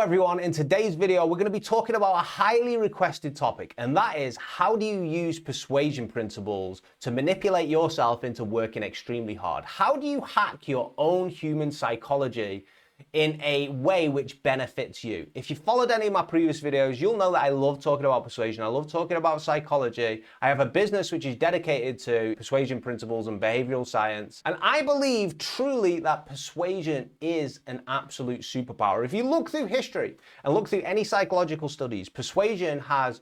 everyone, in today's video we're going to be talking about a highly requested topic, and that is how do you use persuasion principles to manipulate yourself into working extremely hard? How do you hack your own human psychology in a way which benefits you? If you followed any of my previous videos, you'll know that I love talking about persuasion. I love talking about psychology. I have a business which is dedicated to persuasion principles and behavioral science. And I believe truly that persuasion is an absolute superpower. If you look through history and look through any psychological studies, persuasion has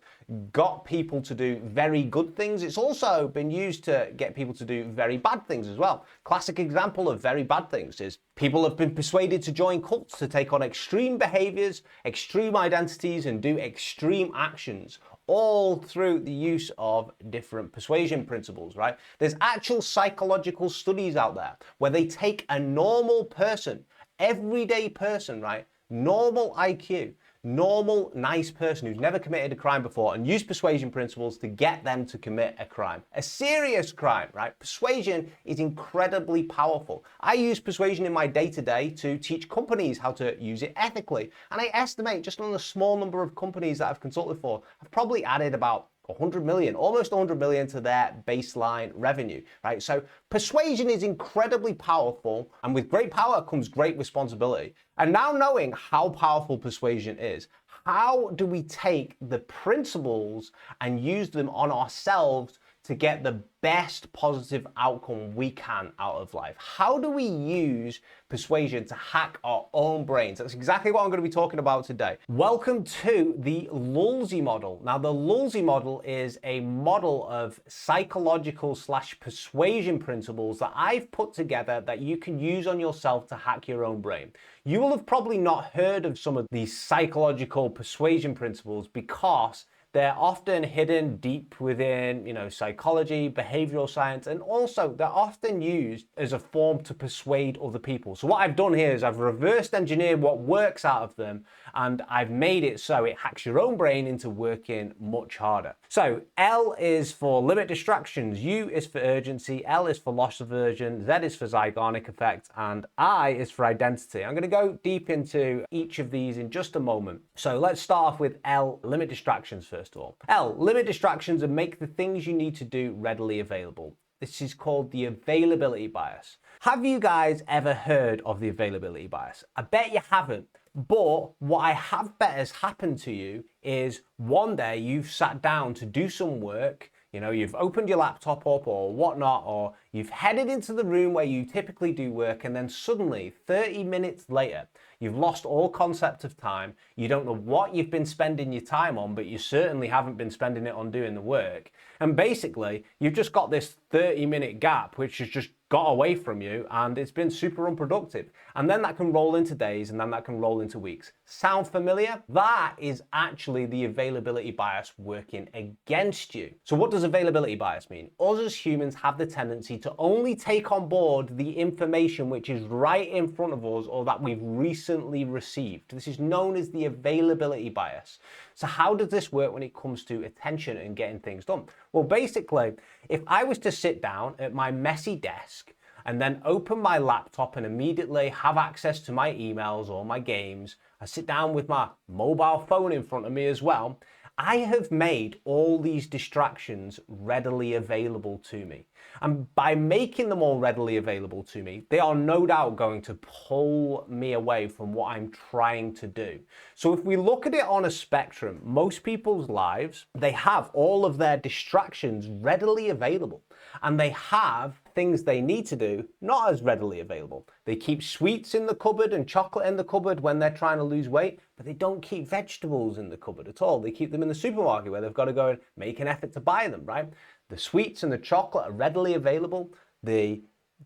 got people to do very good things. It's also been used to get people to do very bad things as well. Classic example of very bad things is people have been persuaded to join cults to take on extreme behaviors, extreme identities, and do extreme actions, all through the use of different persuasion principles, right? There's actual psychological studies out there where they take a normal person, everyday person, right? Normal IQ, normal, nice person who's never committed a crime before, and use persuasion principles to get them to commit a crime. A serious crime, right? Persuasion is incredibly powerful. I use persuasion in my day-to-day to teach companies how to use it ethically. And I estimate just on a small number of companies that I've consulted for, I've probably added about 100 million, almost 100 million to their baseline revenue, right? So persuasion is incredibly powerful, and with great power comes great responsibility. And now knowing how powerful persuasion is, how do we take the principles and use them on ourselves to get the best positive outcome we can out of life? How do we use persuasion to hack our own brains? That's exactly what I'm going to be talking about today. Welcome to the LULZI model. Now, the LULZI model is a model of psychological / persuasion principles that I've put together that you can use on yourself to hack your own brain. You will have probably not heard of some of these psychological persuasion principles because they're often hidden deep within, psychology, behavioral science, and also they're often used as a form to persuade other people. So what I've done here is I've reversed engineered what works out of them, and I've made it so it hacks your own brain into working much harder. So L is for limit distractions, U is for urgency, L is for loss aversion, Z is for Zeigarnik Effect, and I is for identity. I'm going to go deep into each of these in just a moment. So let's start off with L, limit distractions first. First of all. L, limit distractions and make the things you need to do readily available. This is called the availability bias. Have you guys ever heard of the availability bias? I bet you haven't. But what I have bet has happened to you is one day you've sat down to do some work, you've opened your laptop up or whatnot, or you've headed into the room where you typically do work, and then suddenly 30 minutes later, you've lost all concept of time. You don't know what you've been spending your time on, but you certainly haven't been spending it on doing the work. And basically, you've just got this 30-minute gap, which has just got away from you, and it's been super unproductive. And then that can roll into days, and then that can roll into weeks. Sound familiar? That is actually the availability bias working against you. So what does availability bias mean? Us as humans have the tendency to only take on board the information which is right in front of us or that we've recently received. This is known as the availability bias. So how does this work when it comes to attention and getting things done? Well, basically, if I was to sit down at my messy desk and then open my laptop and immediately have access to my emails or my games, I sit down with my mobile phone in front of me as well, I have made all these distractions readily available to me. And by making them all readily available to me, they are no doubt going to pull me away from what I'm trying to do. So if we look at it on a spectrum, most people's lives, they have all of their distractions readily available. And they have things they need to do not as readily available. They keep sweets in the cupboard and chocolate in the cupboard when they're trying to lose weight, but they don't keep vegetables in the cupboard at all. They keep them in the supermarket where they've got to go and make an effort to buy them, right? The sweets and the chocolate are readily available. The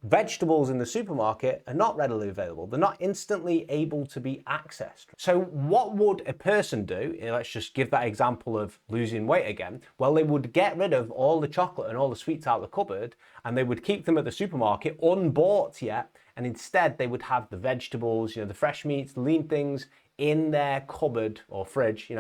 vegetables in the supermarket are not readily available. They're not instantly able to be accessed. So what would a person do? Let's just give that example of losing weight again. Well, they would get rid of all the chocolate and all the sweets out of the cupboard, and they would keep them at the supermarket unbought yet, and instead they would have the vegetables, the fresh meats, the lean things in their cupboard or fridge,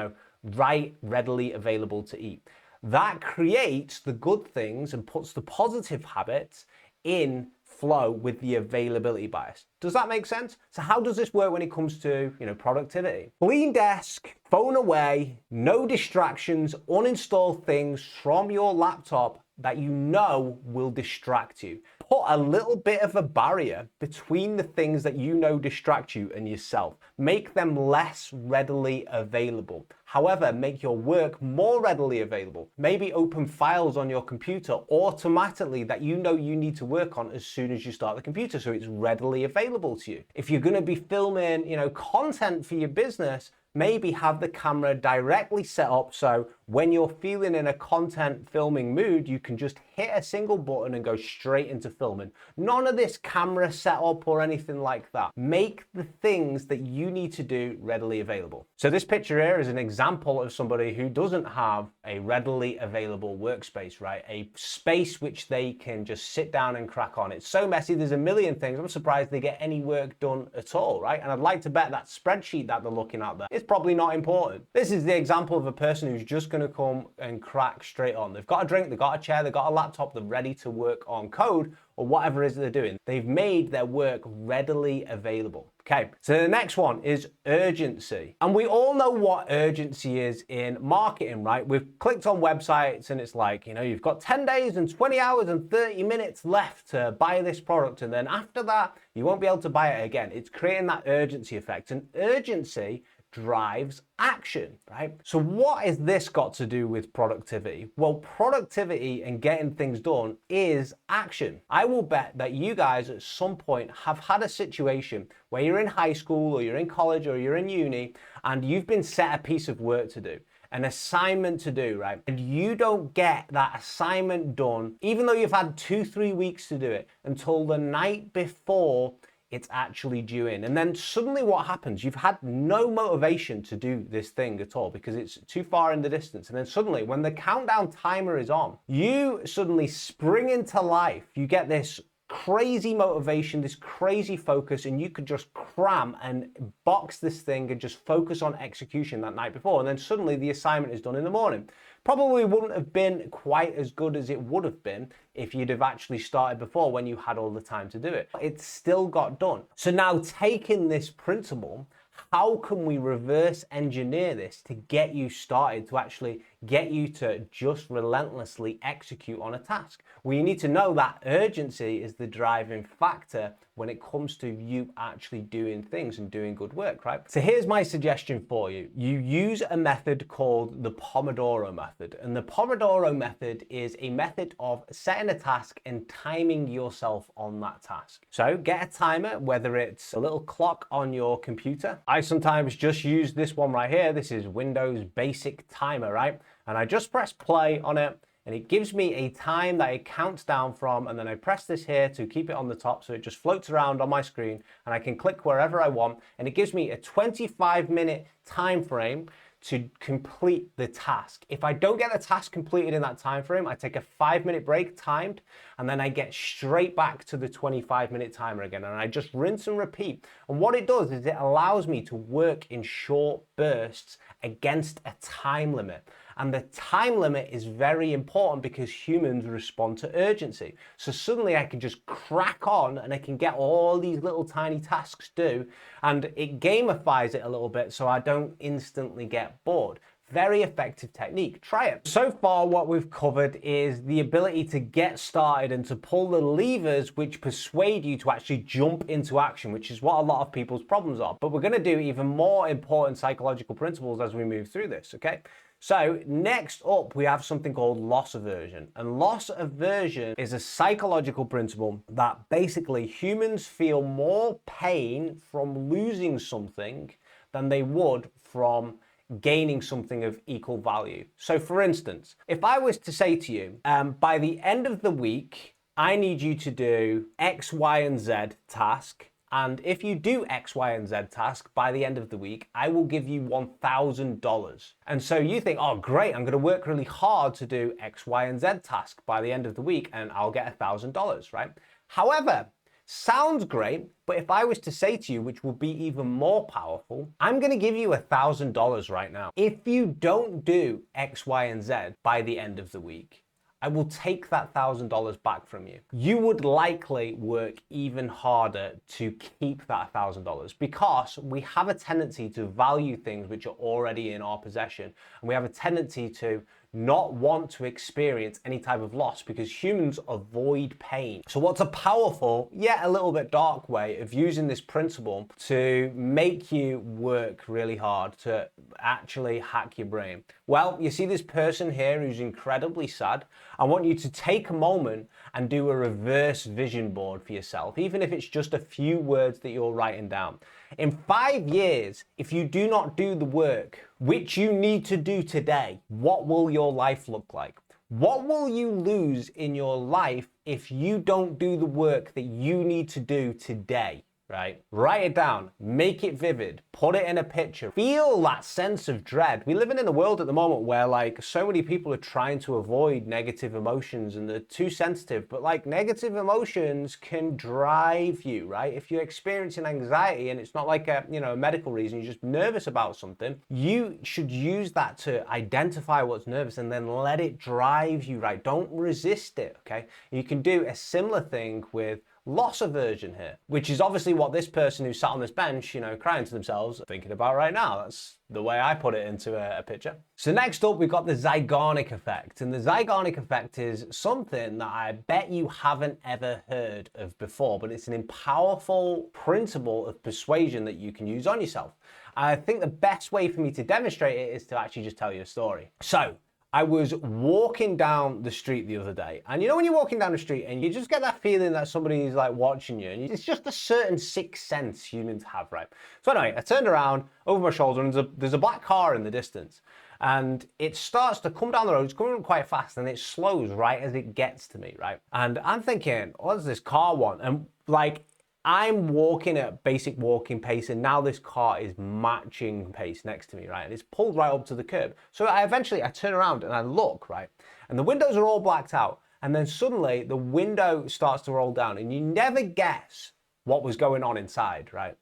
right readily available to eat. That creates the good things and puts the positive habits in flow with the availability bias. Does that make sense? So how does this work when it comes to, productivity? Clean desk, phone away, no distractions, uninstall things from your laptop that you know will distract you. Put a little bit of a barrier between the things that you know distract you and yourself. Make them less readily available. However, make your work more readily available. Maybe open files on your computer automatically that you know you need to work on as soon as you start the computer, so it's readily available to you. If you're going to be filming, content for your business, maybe have the camera directly set up so when you're feeling in a content filming mood, you can just hit a single button and go straight into filming. None of this camera setup or anything like that. Make the things that you need to do readily available. So this picture here is an example of somebody who doesn't have a readily available workspace, right? A space which they can just sit down and crack on. It's so messy, there's a million things. I'm surprised they get any work done at all, right? And I'd like to bet that spreadsheet that they're looking at there is probably not important. This is the example of a person who's just going to come and crack straight on. They've got a drink, they've got a chair, they've got a laptop, they're ready to work on code or whatever it is that they're doing. They've made their work readily available. Okay, so the next one is urgency. And we all know what urgency is in marketing, right? We've clicked on websites and it's like, you've got 10 days and 20 hours and 30 minutes left to buy this product. And then after that, you won't be able to buy it again. It's creating that urgency effect. And urgency drives action, right? So what has this got to do with productivity? Well, productivity and getting things done is action. I will bet that you guys at some point have had a situation where you're in high school or you're in college or you're in uni and you've been set a piece of work to do, an assignment to do, right? And you don't get that assignment done, even though you've had 2-3 weeks to do it, until the night before it's actually due in. And then suddenly what happens? You've had no motivation to do this thing at all because it's too far in the distance. And then suddenly when the countdown timer is on, you suddenly spring into life. You get this crazy motivation, this crazy focus, and you could just cram and box this thing and just focus on execution that night before. And then suddenly the assignment is done in the morning. Probably wouldn't have been quite as good as it would have been if you'd have actually started before when you had all the time to do it. It still got done. So now taking this principle, how can we reverse engineer this to get you started, to actually get you to just relentlessly execute on a task? Well, you need to know that urgency is the driving factor when it comes to you actually doing things and doing good work, right? So here's my suggestion for you. You use a method called the Pomodoro method. And the Pomodoro method is a method of setting a task and timing yourself on that task. So get a timer, whether it's a little clock on your computer. I sometimes just use this one right here. This is Windows Basic Timer, right? And I just press play on it and it gives me a time that it counts down from, and then I press this here to keep it on the top so it just floats around on my screen and I can click wherever I want, and it gives me a 25-minute time frame to complete the task. If I don't get the task completed in that time frame, I take a 5-minute break timed, and then I get straight back to the 25-minute timer again, and I just rinse and repeat. And what it does is it allows me to work in short bursts against a time limit. And the time limit is very important because humans respond to urgency. So suddenly I can just crack on and I can get all these little tiny tasks due, and it gamifies it a little bit so I don't instantly get bored. Very effective technique. Try it. So far, what we've covered is the ability to get started and to pull the levers which persuade you to actually jump into action, which is what a lot of people's problems are. But we're going to do even more important psychological principles as we move through this, okay? So next up, we have something called loss aversion. And loss aversion is a psychological principle that basically humans feel more pain from losing something than they would from gaining something of equal value. So for instance, if I was to say to you, by the end of the week, I need you to do X, Y, and Z task. And if you do X, Y, and Z task by the end of the week, I will give you $1,000. And so you think, oh, great, I'm going to work really hard to do X, Y, and Z task by the end of the week, and I'll get $1,000, right? However, sounds great, but if I was to say to you, which would be even more powerful, I'm going to give you $1,000 right now. If you don't do X, Y, and Z by the end of the week, I will take that $1,000 back from you. You would likely work even harder to keep that $1,000 because we have a tendency to value things which are already in our possession, and we have a tendency to not want to experience any type of loss because humans avoid pain. So what's a powerful, yet a little bit dark way of using this principle to make you work really hard, to actually hack your brain? Well, you see this person here who's incredibly sad. I want you to take a moment and do a reverse vision board for yourself, even if it's just a few words that you're writing down. In 5 years, if you do not do the work which you need to do today, what will your life look like? What will you lose in your life if you don't do the work that you need to do today? Right? Write it down, make it vivid, put it in a picture, feel that sense of dread. We live in a world at the moment where like so many people are trying to avoid negative emotions and they're too sensitive, but like negative emotions can drive you, right? If you're experiencing anxiety and it's not like a medical reason, you're just nervous about something, you should use that to identify what's nervous and then let it drive you, right? Don't resist it, okay? You can do a similar thing with loss aversion here, which is obviously what this person who sat on this bench, crying to themselves, thinking about right now. That's the way I put it into a picture. So next up, we've got the Zeigarnik Effect. And the Zeigarnik Effect is something that I bet you haven't ever heard of before, but it's an powerful principle of persuasion that you can use on yourself. I think the best way for me to demonstrate it is to actually just tell you a story. So I was walking down the street the other day, and when you're walking down the street and you just get that feeling that somebody's like watching you, and it's just a certain sixth sense humans have, right? So anyway, I turned around over my shoulder and there's a black car in the distance, and it starts to come down the road. It's coming quite fast, and it slows right as it gets to me, right? And I'm thinking, what does this car want? And like, I'm walking at basic walking pace, and now this car is matching pace next to me, right? And it's pulled right up to the curb. So I turn around and I look, right? And the windows are all blacked out. And then suddenly the window starts to roll down, and you never guess what was going on inside, right?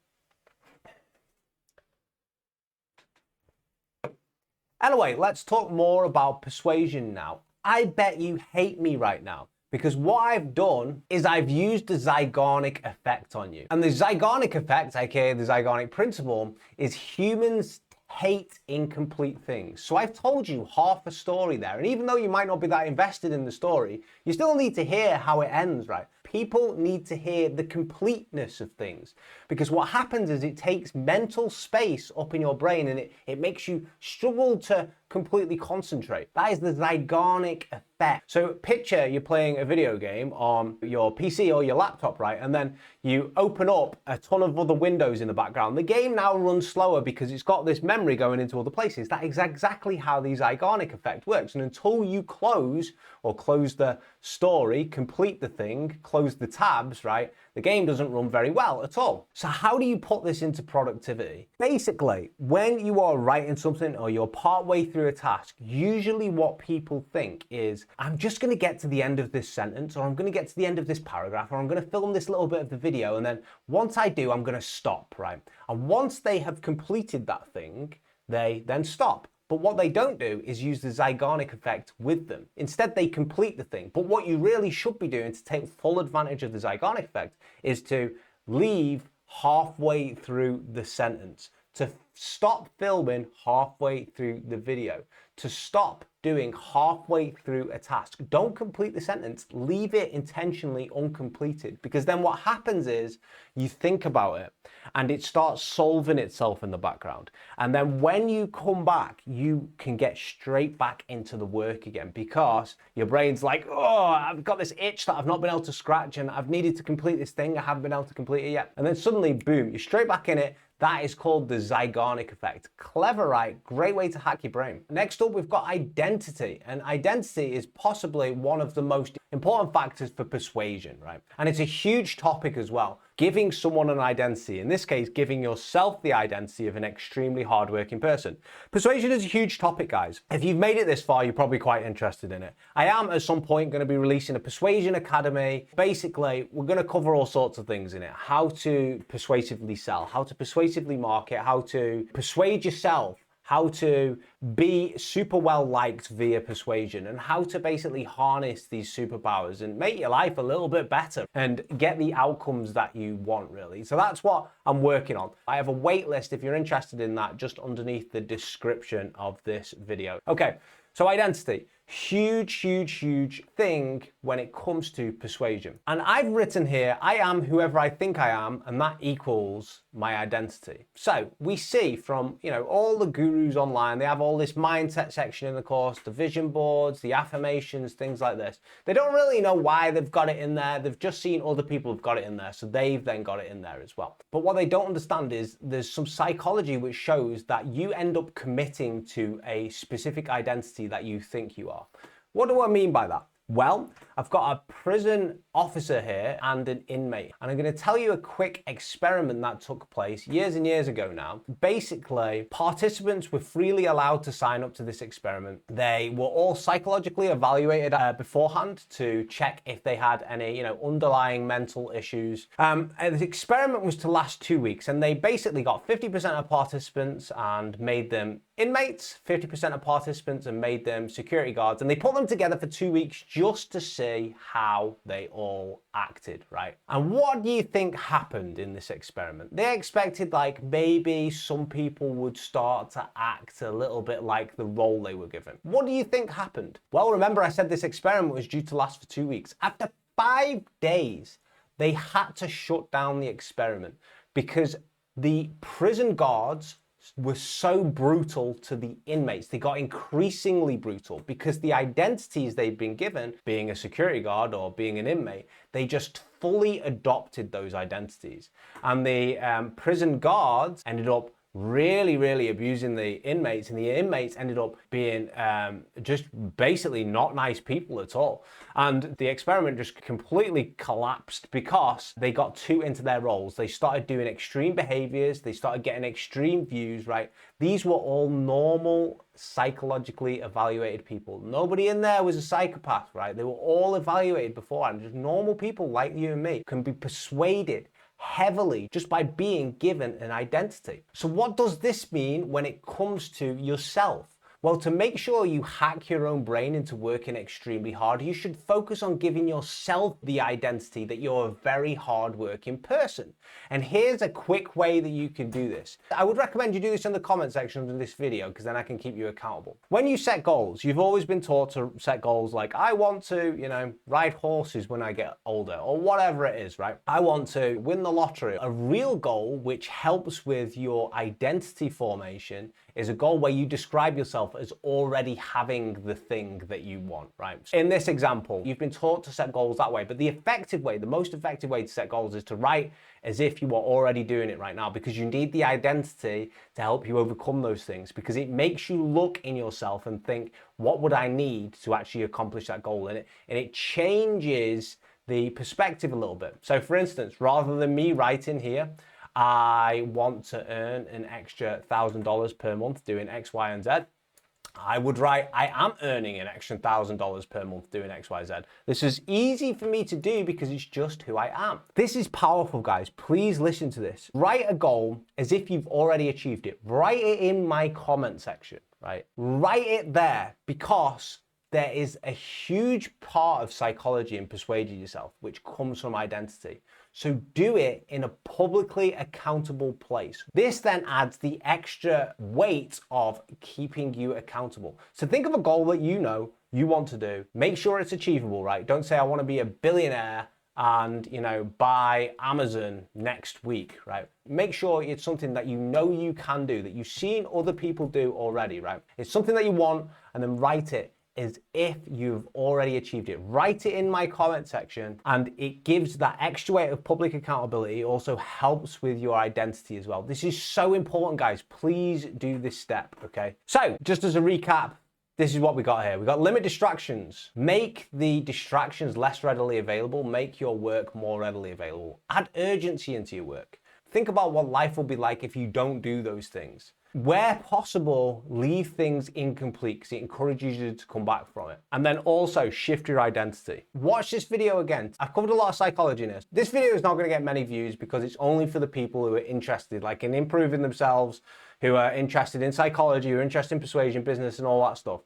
Anyway, let's talk more about persuasion now. I bet you hate me right now, because what I've done is I've used the Zeigarnik Effect on you. And the Zeigarnik Effect, aka the Zeigarnik Principle, is humans hate incomplete things. So I've told you half a story there. And even though you might not be that invested in the story, you still need to hear how it ends, right? People need to hear the completeness of things, because what happens is it takes mental space up in your brain, and it makes you struggle to completely concentrate. That is the Zeigarnik Effect. So picture you're playing a video game on your PC or your laptop, right? And then you open up a ton of other windows in the background. The game now runs slower because it's got this memory going into other places. That is exactly how the Zeigarnik Effect works. And until you close the story, complete the thing, close the tabs, right? The game doesn't run very well at all. So how do you put this into productivity? Basically, when you are writing something or you're partway through a task, usually what people think is, I'm just going to get to the end of this sentence, or I'm going to get to the end of this paragraph, or I'm going to film this little bit of the video, and then once I do, I'm going to stop, right? And once they have completed that thing, they then stop. But what they don't do is use the Zeigarnik Effect with them. Instead, they complete the thing. But what you really should be doing to take full advantage of the Zeigarnik Effect is to leave halfway through the sentence, to stop filming halfway through the video, to stop doing halfway through a task. Don't complete the sentence, leave it intentionally uncompleted, because then what happens is you think about it and it starts solving itself in the background. And then when you come back, you can get straight back into the work again, because your brain's like, oh, I've got this itch that I've not been able to scratch, and I've needed to complete this thing, I haven't been able to complete it yet. And then suddenly, boom, you're straight back in it. That is called the Zeigarnik Effect. Clever, right? Great way to hack your brain. Next up, we've got identity. And identity is possibly one of the most important factors for persuasion, right? And it's a huge topic as well. Giving someone an identity, in this case, giving yourself the identity of an extremely hardworking person. Persuasion is a huge topic, guys. If you've made it this far, you're probably quite interested in it. I am, at some point, going to be releasing a Persuasion Academy. Basically, we're going to cover all sorts of things in it. How to persuasively sell, how to persuasively market, how to persuade yourself, how to be super well liked via persuasion, and how to basically harness these superpowers and make your life a little bit better and get the outcomes that you want, really. So that's what I'm working on. I have a wait list if you're interested in that just underneath the description of this video. Okay, so identity. Huge thing when it comes to persuasion. And I've written here, I am whoever I think I am, and that equals my identity. So we see from, all the gurus online, they have all this mindset section in the course, the vision boards, the affirmations, things like this. They don't really know why they've got it in there. They've just seen other people have got it in there, so they've then got it in there as well. But what they don't understand is there's some psychology which shows that you end up committing to a specific identity that you think you are. What do I mean by that? Well, I've got a prison officer here and an inmate, and I'm going to tell you a quick experiment that took place years and years ago now. Basically, participants were freely allowed to sign up to this experiment. They were all psychologically evaluated beforehand to check if they had any, underlying mental issues. And the experiment was to last 2 weeks, and they basically got 50% of participants and made them inmates, 50% of participants and made them security guards, and they put them together for 2 weeks just to see how they all acted, right? And what do you think happened in this experiment? They expected like maybe some people would start to act a little bit like the role they were given. What do you think happened? Well, remember I said this experiment was due to last for 2 weeks. After 5 days, they had to shut down the experiment because the prison guards were so brutal to the inmates. They got increasingly brutal because the identities they'd been given, being a security guard or being an inmate, they just fully adopted those identities. And the prison guards ended up really abusing the inmates, and the inmates ended up being just basically not nice people at all. And the experiment just completely collapsed because they got too into their roles. They started doing extreme behaviors, they started getting extreme views, right? These were all normal, psychologically evaluated people. Nobody in there was a psychopath, right? They were all evaluated beforehand. Just normal people like you and me can be persuaded heavily just by being given an identity. So what does this mean when it comes to yourself? Well, to make sure you hack your own brain into working extremely hard, you should focus on giving yourself the identity that you're a very hard-working person. And here's a quick way that you can do this. I would recommend you do this in the comment section of this video because then I can keep you accountable. When you set goals, you've always been taught to set goals like, I want to, ride horses when I get older, or whatever it is, right? I want to win the lottery. A real goal which helps with your identity formation is a goal where you describe yourself as already having the thing that you want, right? In this example, you've been taught to set goals that way, but the effective way, the most effective way to set goals is to write as if you are already doing it right now, because you need the identity to help you overcome those things, because it makes you look in yourself and think, what would I need to actually accomplish that goal? And it changes the perspective a little bit. So for instance, rather than me writing here, I want to earn an extra $1,000 per month doing X, Y, and Z, I would write, I am earning an extra $1,000 per month doing X, Y, Z. This is easy for me to do because it's just who I am. This is powerful, guys. Please listen to this. Write a goal as if you've already achieved it. Write it in my comment section, right? Write it there, because there is a huge part of psychology in persuading yourself, which comes from identity. So do it in a publicly accountable place. This then adds the extra weight of keeping you accountable. So think of a goal that you know you want to do. Make sure it's achievable, right? Don't say I want to be a billionaire and, buy Amazon next week, right? Make sure it's something that you know you can do, that you've seen other people do already, right? It's something that you want, and then write it as if you've already achieved it. Write it in my comment section, and it gives that extra weight of public accountability. It also helps with your identity as well. This is so important, guys. Please do this step, okay? So just as a recap, this is what we got here. We got limit distractions. Make the distractions less readily available. Make your work more readily available. Add urgency into your work. Think about what life will be like if you don't do those things. Where possible, leave things incomplete because it encourages you to come back from it. And then also shift your identity. Watch this video again. I've covered a lot of psychology in this. This video is not going to get many views because it's only for the people who are interested, like in improving themselves, who are interested in psychology, who are interested in persuasion, business, and all that stuff.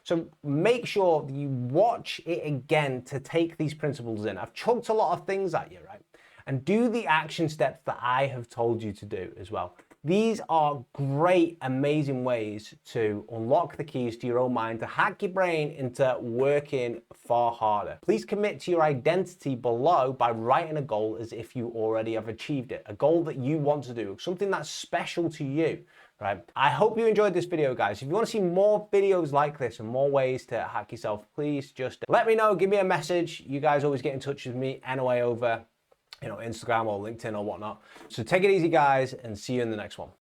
So make sure that you watch it again to take these principles in. I've chunked a lot of things at you, right? And do the action steps that I have told you to do as well. These are great, amazing ways to unlock the keys to your own mind, to hack your brain into working far harder. Please commit to your identity below by writing a goal as if you already have achieved it. A goal that you want to do, something that's special to you, right? I hope you enjoyed this video, guys. If you want to see more videos like this and more ways to hack yourself, please just let me know, give me a message. You guys always get in touch with me anyway over Instagram or LinkedIn or whatnot. So take it easy, guys, and see you in the next one.